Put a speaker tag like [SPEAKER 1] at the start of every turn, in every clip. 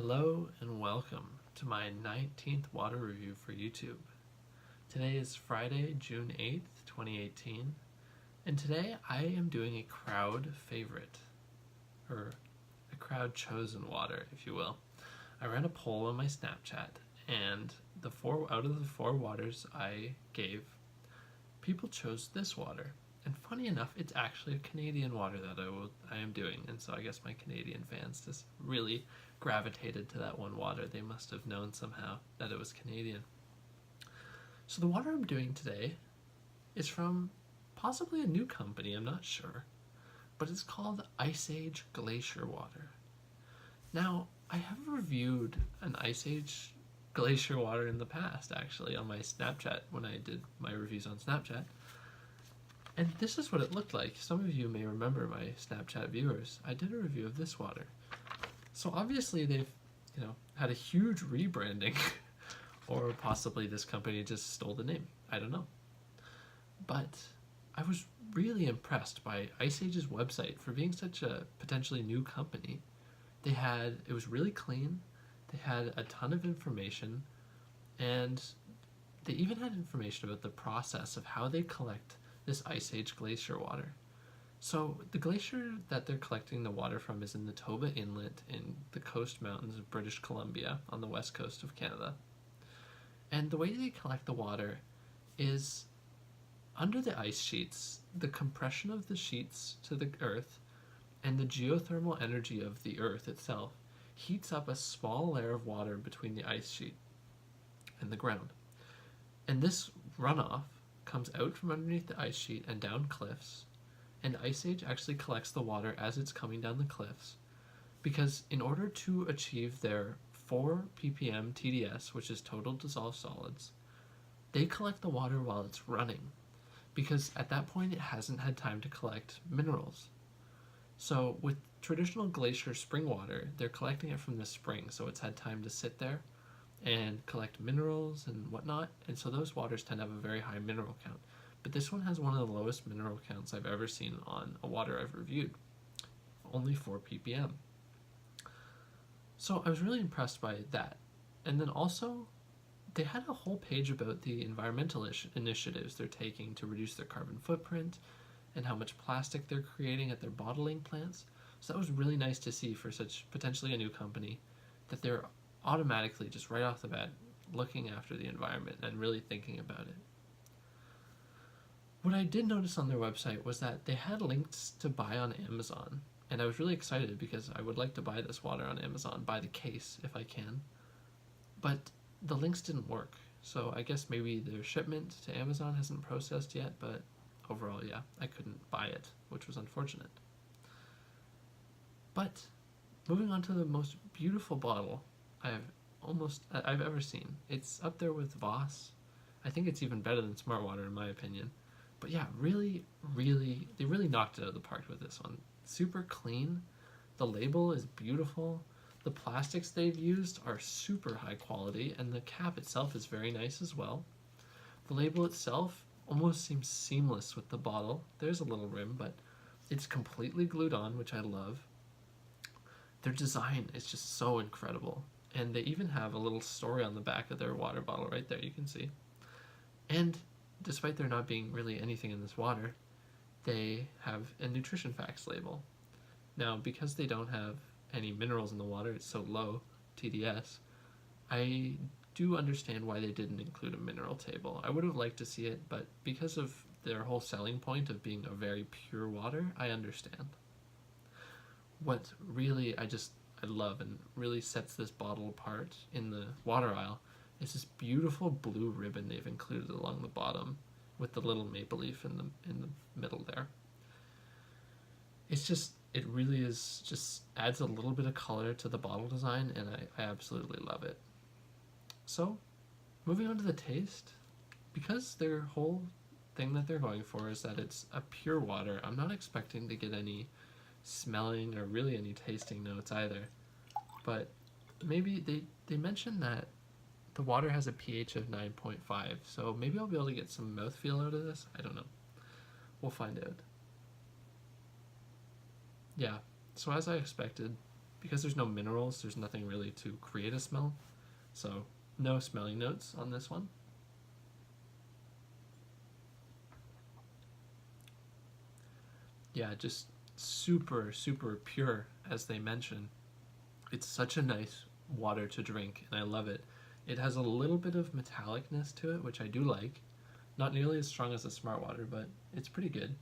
[SPEAKER 1] Hello and welcome to my 19th water review for YouTube. Today is Friday, June 8th, 2018, and today I am doing a crowd favorite, or a crowd chosen water, if you will. I ran a poll on my Snapchat, and out of the four waters I gave, people chose this water. And funny enough, it's actually a Canadian water that I am doing, and so I guess my Canadian fans just really gravitated to that one water. They must have known somehow that it was Canadian. So the water I'm doing today is from possibly a new company, I'm not sure, but it's called Ice Age Glacial Water. Now, I have reviewed an Ice Age Glacial Water in the past, actually, on my Snapchat when I did my reviews on Snapchat. And this is what it looked like. Some of you may remember, my Snapchat viewers. I did a review of this water. So obviously they've, had a huge rebranding, or possibly this company just stole the name. I don't know. But I was really impressed by Ice Age's website for being such a potentially new company. It was really clean. They had a ton of information, and they even had information about the process of how they collect this Ice Age glacier water. So the glacier that they're collecting the water from is in the Toba Inlet in the coast mountains of British Columbia on the west coast of Canada. And the way they collect the water is under the ice sheets, the compression of the sheets to the earth and the geothermal energy of the earth itself heats up a small layer of water between the ice sheet and the ground. And this runoff comes out from underneath the ice sheet and down cliffs, and Ice Age actually collects the water as it's coming down the cliffs, because in order to achieve their 4 ppm TDS, which is total dissolved solids, they collect the water while it's running, because at that point it hasn't had time to collect minerals. So with traditional glacier spring water, they're collecting it from the spring, so it's had time to sit there and collect minerals and whatnot, and so those waters tend to have a very high mineral count. But this one has one of the lowest mineral counts I've ever seen on a water I've reviewed, only 4 ppm. So I was really impressed by that. And then also, they had a whole page about the environmental initiatives they're taking to reduce their carbon footprint and how much plastic they're creating at their bottling plants. So that was really nice to see for such potentially a new company, that they're automatically, just right off the bat, looking after the environment and really thinking about it. What I did notice on their website was that they had links to buy on Amazon, and I was really excited because I would like to buy this water on Amazon, buy the case if I can, but the links didn't work. So I guess maybe their shipment to Amazon hasn't processed yet, but overall, yeah, I couldn't buy it, which was unfortunate. But moving on to the most beautiful bottle I've ever seen. It's up there with Voss. I think it's even better than Smart Water in my opinion. But yeah, they really knocked it out of the park with this one. Super clean. The label is beautiful. The plastics they've used are super high quality, and the cap itself is very nice as well. The label itself almost seems seamless with the bottle. There's a little rim, but it's completely glued on, which I love. Their design is just so incredible. And they even have a little story on the back of their water bottle right there, you can see. And despite there not being really anything in this water, they have a nutrition facts label. Now, because they don't have any minerals in the water, it's so low TDS, I do understand why they didn't include a mineral table. I would have liked to see it, but because of their whole selling point of being a very pure water, I understand. What really I love and really sets this bottle apart in the water aisle is this beautiful blue ribbon they've included along the bottom with the little maple leaf in the middle there. It really is just adds a little bit of color to the bottle design, and I absolutely love it. So, moving on to the taste, because their whole thing that they're going for is that it's a pure water, I'm not expecting to get any smelling or really any tasting notes either. But maybe they mentioned that the water has a pH of 9.5, so maybe I'll be able to get some mouthfeel out of this. I don't know. We'll find out. Yeah, so as I expected, because there's no minerals, there's nothing really to create a smell. So no smelling notes on this one. Yeah, just super, super pure, as they mention. It's such a nice water to drink, and I love it. It has a little bit of metallicness to it, which I do like. Not nearly as strong as the Smart Water, but it's pretty good.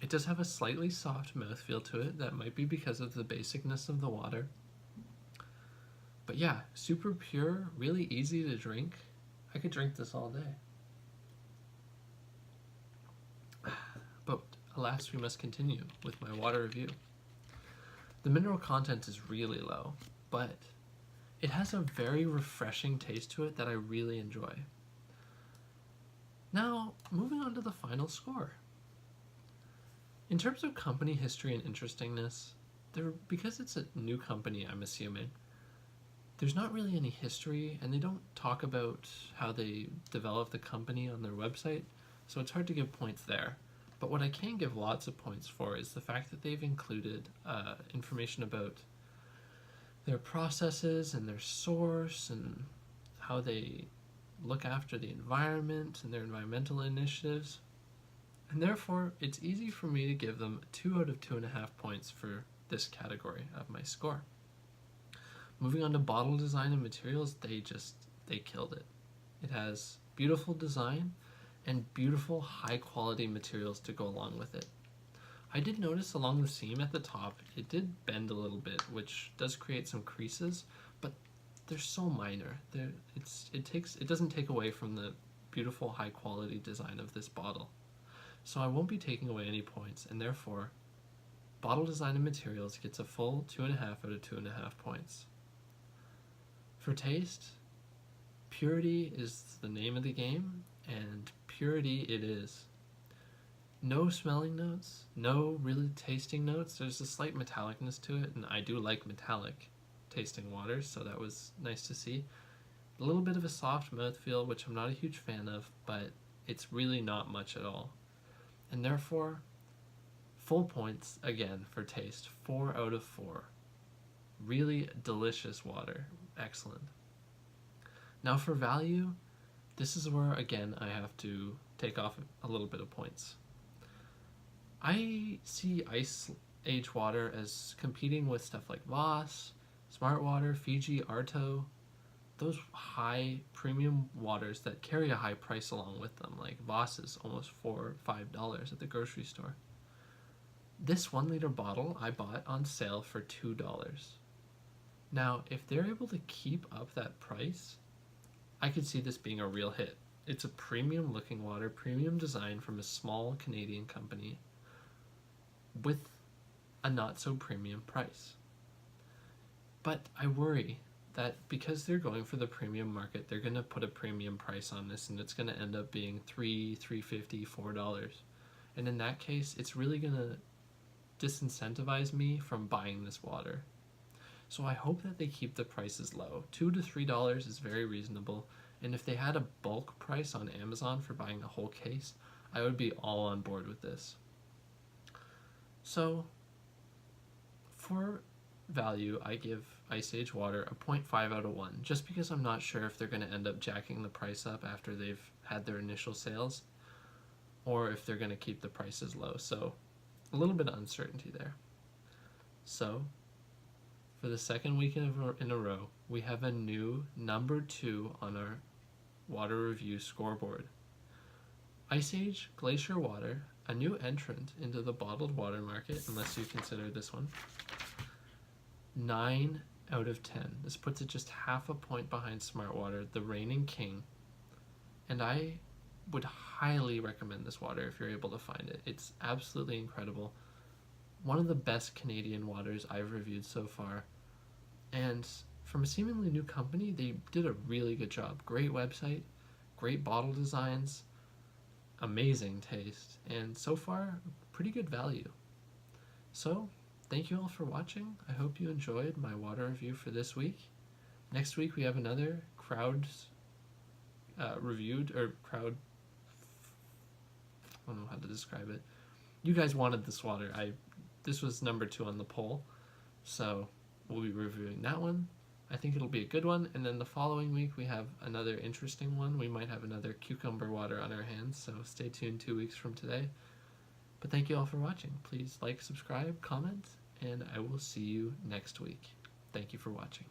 [SPEAKER 1] It does have a slightly soft mouthfeel to it. That might be because of the basicness of the water. But yeah, super pure, really easy to drink. I could drink this all day. But alas, we must continue with my water review. The mineral content is really low, but it has a very refreshing taste to it that I really enjoy. Now, moving on to the final score. In terms of company history and interestingness, because it's a new company, I'm assuming, there's not really any history, and they don't talk about how they developed the company on their website, so it's hard to give points there. But what I can give lots of points for is the fact that they've included information about their processes and their source and how they look after the environment and their environmental initiatives. And therefore, it's easy for me to give them 2 out of 2.5 points for this category of my score. Moving on to bottle design and materials, they killed it. It has beautiful design and beautiful high quality materials to go along with it. I did notice along the seam at the top, it did bend a little bit, which does create some creases, but they're so minor. It doesn't take away from the beautiful high quality design of this bottle. So I won't be taking away any points, and therefore, bottle design and materials gets a full 2.5 out of 2.5 points. For taste, purity is the name of the game, and purity it is. No smelling notes, no really tasting notes. There's a slight metallicness to it, and I do like metallic tasting waters, so that was nice to see. A little bit of a soft mouthfeel, which I'm not a huge fan of, but it's really not much at all. And therefore, full points again for taste, 4 out of 4. Really delicious water, excellent. Now for value, this is where again I have to take off a little bit of points. I see Ice Age Water as competing with stuff like Voss, Smart Water, Fiji, Arto, those high premium waters that carry a high price along with them, like Voss is almost $4 or $5 at the grocery store. This 1 liter bottle I bought on sale for $2. Now, if they're able to keep up that price, I could see this being a real hit. It's a premium looking water, premium design from a small Canadian company with a not so premium price. But I worry that because they're going for the premium market, they're going to put a premium price on this, and it's going to end up being $3, $3.50, $4. And in that case, it's really going to disincentivize me from buying this water. So I hope that they keep the prices low. $2 to $3 is very reasonable, and if they had a bulk price on Amazon for buying a whole case, I would be all on board with this. So, for value, I give Ice Age Water a 0.5 out of 1, just because I'm not sure if they're going to end up jacking the price up after they've had their initial sales, or if they're going to keep the prices low. So, a little bit of uncertainty there. So, for the second week in a row, we have a new number 2 on our water review scoreboard. Ice Age Glacial Water, a new entrant into the bottled water market, unless you consider this one. 9 out of 10. This puts it just half a point behind Smart Water, the reigning king. And I would highly recommend this water if you're able to find it. It's absolutely incredible. One of the best Canadian waters I've reviewed so far. And from a seemingly new company, they did a really good job. Great website, great bottle designs, amazing taste, and so far, pretty good value. So, thank you all for watching. I hope you enjoyed my water review for this week. Next week we have another crowd reviewed, or crowd, I don't know how to describe it. You guys wanted this water. I this was number 2 on the poll, so we'll be reviewing that one. I think it'll be a good one, and then the following week we have another interesting one. We might have another cucumber water on our hands, so stay tuned 2 weeks from today. But thank you all for watching. Please like, subscribe, comment, and I will see you next week. Thank you for watching.